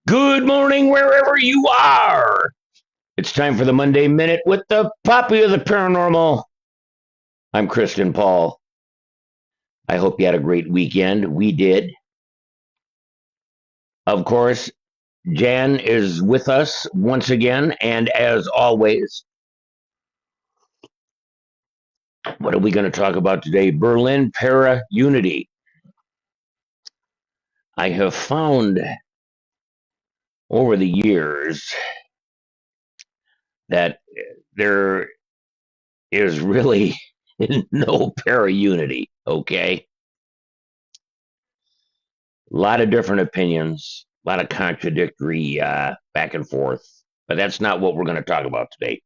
Good morning, wherever you are. It's time for the Monday Minute with the Poppy of the Paranormal. I'm Kristen Paul. I hope you had a great weekend. We did. Of course, Jan is with us once again, and as always, what are we going to talk about today? Berlin Para Unity. I have found over the years that there is really no para unity, okay? A lot of different opinions, a lot of contradictory back and forth, but that's not what we're going to talk about today.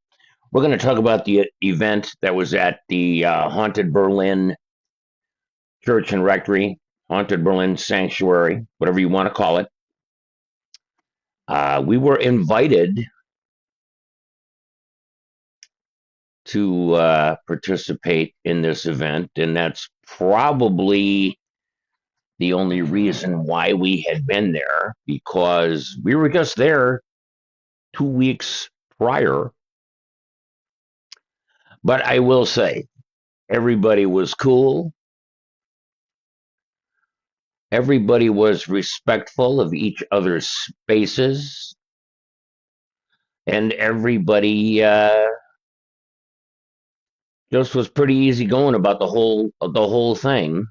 We're going to talk about the event that was at the Haunted Berlin Church and Rectory, Haunted Berlin Sanctuary, whatever you want to call it. We were invited to participate in this event, and that's probably the only reason why we had been there, because we were just there 2 weeks prior. But I will say, everybody was cool. Everybody was respectful of each other's spaces, and everybody just was pretty easy going about the whole thing.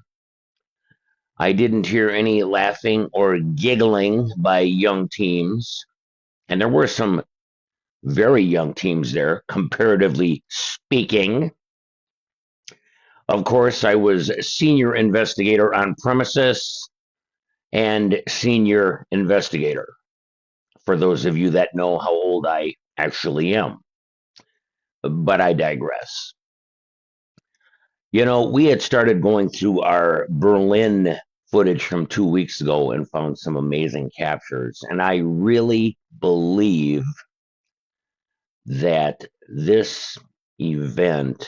I didn't hear any laughing or giggling by young teams, and there were some very young teams there, comparatively speaking. Of course, I was senior investigator on premises and senior investigator, for those of you that know how old I actually am. But I digress. You know, we had started going through our Berlin footage from 2 weeks ago and found some amazing captures. And I really believe that this event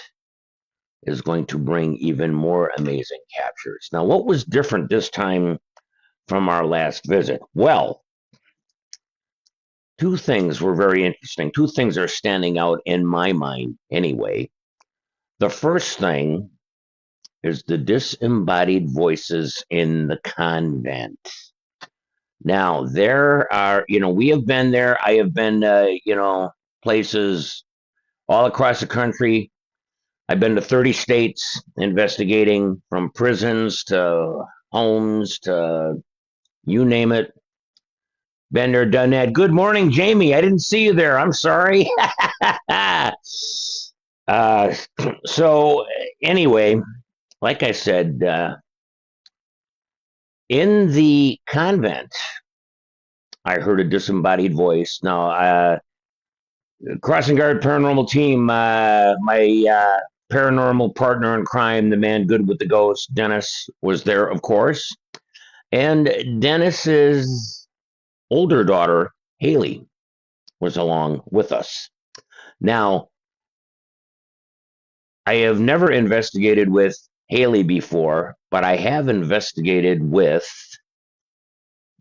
is going to bring even more amazing captures. Now, what was different this time from our last visit? Well, two things were very interesting. Two things are standing out in my mind anyway. The first thing is the disembodied voices in the convent. Now, there are, we have been there. I have been, places all across the country. I've been to 30 states investigating, from prisons to homes to you name it. Been there, done that. Good morning, Jamie. I didn't see you there. I'm sorry. uh, so, anyway, like I said, in the convent, I heard a disembodied voice. Now, Crossingaurd paranormal team, my paranormal partner in crime, the man good with the ghost, Dennis, was there, of course. And Dennis's older daughter, Haley, was along with us. Now, I have never investigated with Haley before, but I have investigated with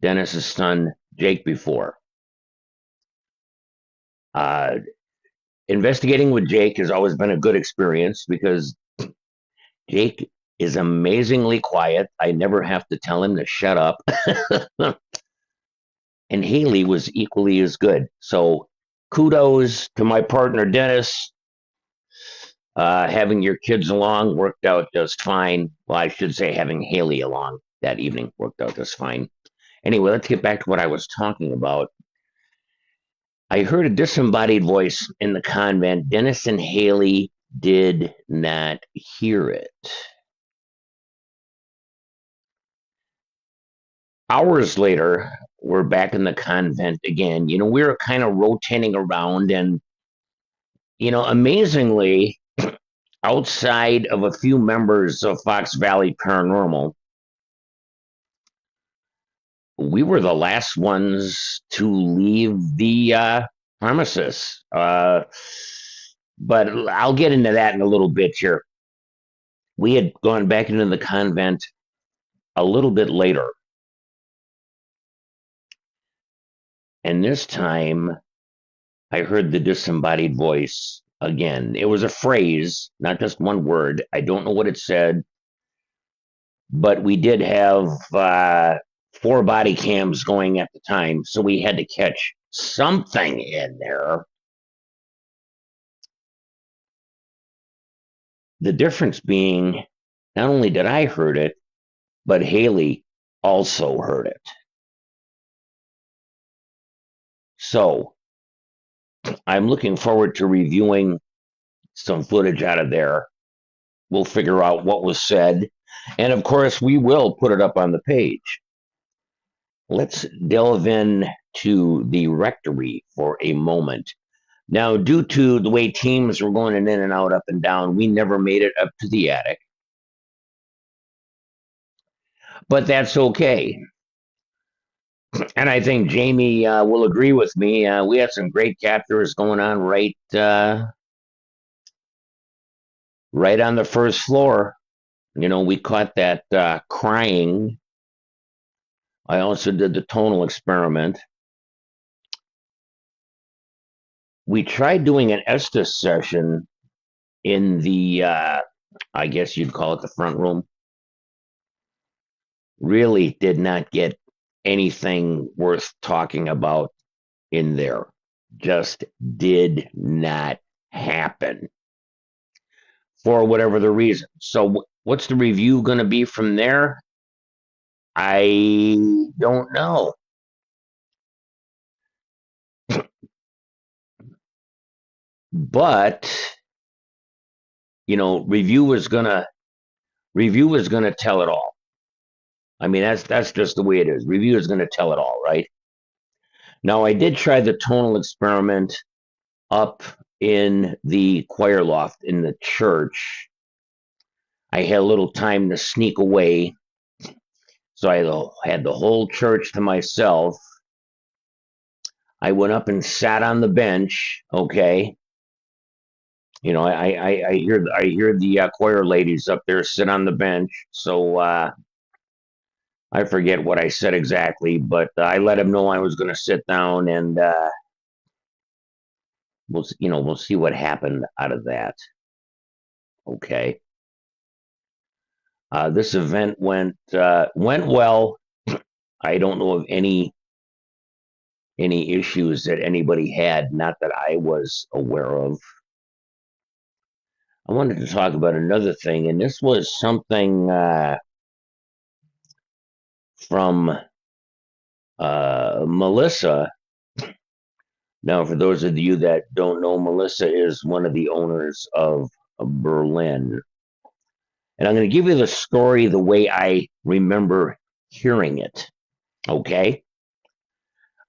Dennis's son, Jake, before. Uh, Investigating with Jake has always been a good experience because Jake is amazingly quiet. I never have to tell him to shut up. And Haley was equally as good. So kudos to my partner, Dennis. Having your kids along worked out just fine. Well, I should say having Haley along that evening worked out just fine. Anyway, let's get back to what I was talking about. I heard a disembodied voice in the convent. Dennis and Haley did not hear it. Hours later, we're back in the convent again. We were kind of rotating around, and, amazingly, outside of a few members of Fox Valley Paranormal, we were the last ones to leave the premises. But I'll get into that in a little bit here. We had gone back into the convent a little bit later. And this time I heard the disembodied voice again. It was a phrase, not just one word. I don't know what it said, but we did have 4 body cams going at the time, so we had to catch something in there. The difference being, not only did I heard it, but Haley also heard it. So I'm looking forward to reviewing some footage out of there. We'll figure out what was said. And of course, we will put it up on the page. Let's delve in to the rectory for a moment. Now, due to the way teams were going in and out, up and down, we never made it up to the attic. But that's okay. And I think Jamie will agree with me. We had some great captures going on right on the first floor. You know, we caught that crying. I also did the tonal experiment. We tried doing an Estes session in the, I guess you'd call it the front room. Really did not get anything worth talking about in there. Just did not happen for whatever the reason. So, what's the review going to be from there? I don't know. But, you know, review is gonna tell it all. I mean, that's just the way it is. Review is gonna tell it all, right? Now, I did try the tonal experiment up in the choir loft in the church. I had a little time to sneak away, so I had the whole church to myself. I went up and sat on the bench. Okay, you know, I hear the choir ladies up there sit on the bench. So I forget what I said exactly, but I let him know I was going to sit down, and we'll see what happened out of that. Okay. This event went well. I don't know of any issues that anybody had, not that I was aware of. I wanted to talk about another thing, and this was something from Melissa. Now, for those of you that don't know, Melissa is one of the owners of Berlin. And I'm going to give you the story the way I remember hearing it. Okay?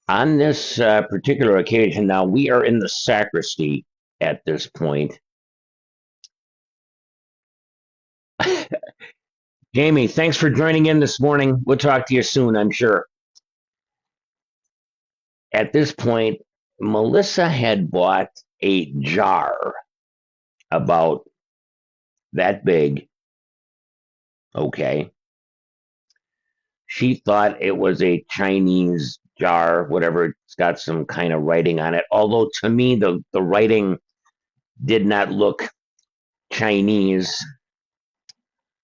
On this particular occasion, now we are in the sacristy at this point. Jamie, thanks for joining in this morning. We'll talk to you soon, I'm sure. At this point, Melissa had bought a jar about that big. Okay. She thought it was a Chinese jar, whatever. It's got some kind of writing on it. Although to me, the writing did not look Chinese.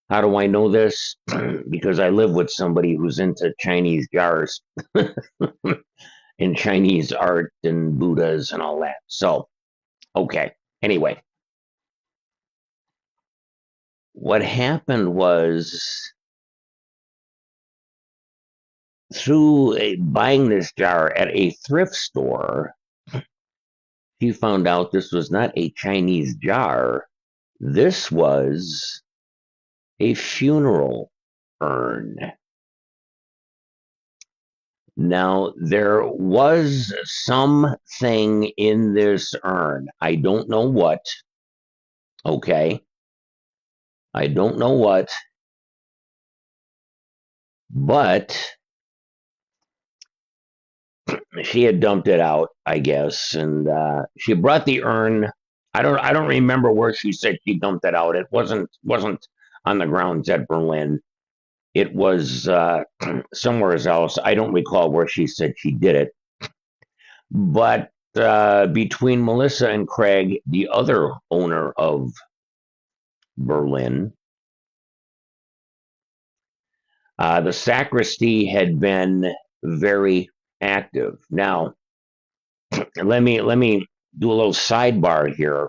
How do I know this? Because I live with somebody who's into Chinese jars and Chinese art and Buddhas and all that. So, okay. Anyway, what happened was through buying this jar at a thrift store, she found out this was not a Chinese jar. This was a funeral urn. Now, there was something in this urn. I don't know what. Okay. I don't know what. But she had dumped it out, I guess, and she brought the urn. I don't remember where she said she dumped it out. It wasn't on the grounds at Berlin. It was somewhere else. I don't recall where she said she did it. But between Melissa and Craig, the other owner of Berlin, the sacristy had been very active. Now, let me do a little sidebar here.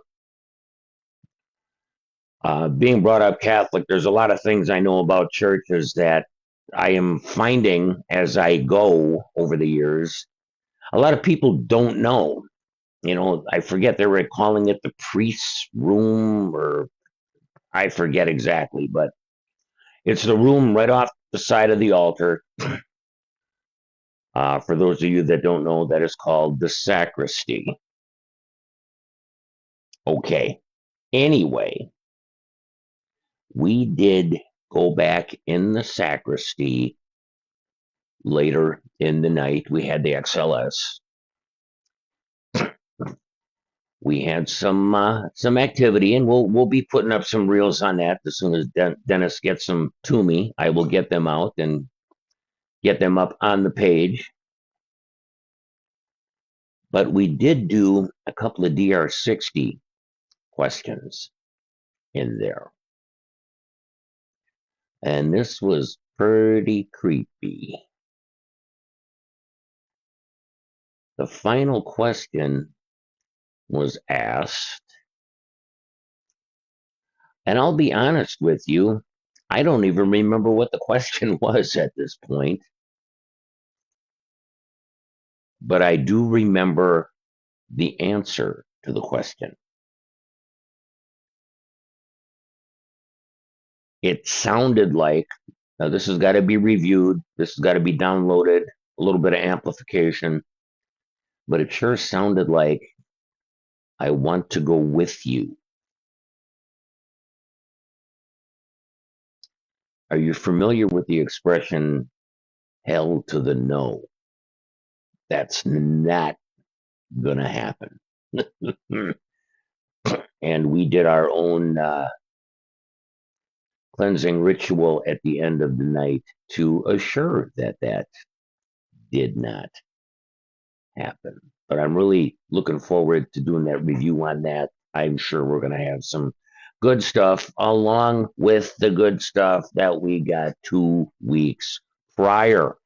Being brought up Catholic, there's a lot of things I know about churches that I am finding as I go over the years. A lot of people don't know. I forget they were calling it the priest's room, or I forget exactly, but it's the room right off the side of the altar. For those of you that don't know, that is called the sacristy. Okay. Anyway, we did go back in the sacristy later in the night. We had the XLS. We had some activity, and we'll be putting up some reels on that as soon as Dennis gets them to me. I will get them out and get them up on the page. But we did do a couple of DR60 questions in there, and this was pretty creepy. The final question was asked, and I'll be honest with you, I don't even remember what the question was at this point, but I do remember the answer to the question. It sounded like, now this has got to be reviewed, this has got to be downloaded, a little bit of amplification, but it sure sounded like, I want to go with you. Are you familiar with the expression, hell to the no? That's not going to happen. And we did our own cleansing ritual at the end of the night to assure that that did not happen. But I'm really looking forward to doing that review on that. I'm sure we're going to have some good stuff along with the good stuff that we got 2 weeks prior.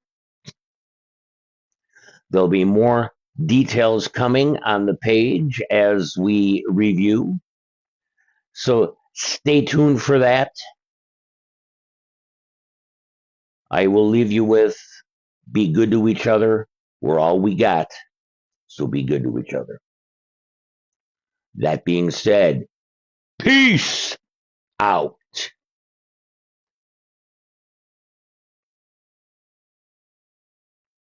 There'll be more details coming on the page as we review. So stay tuned for that. I will leave you with, be good to each other. We're all we got. So be good to each other. That being said, peace out.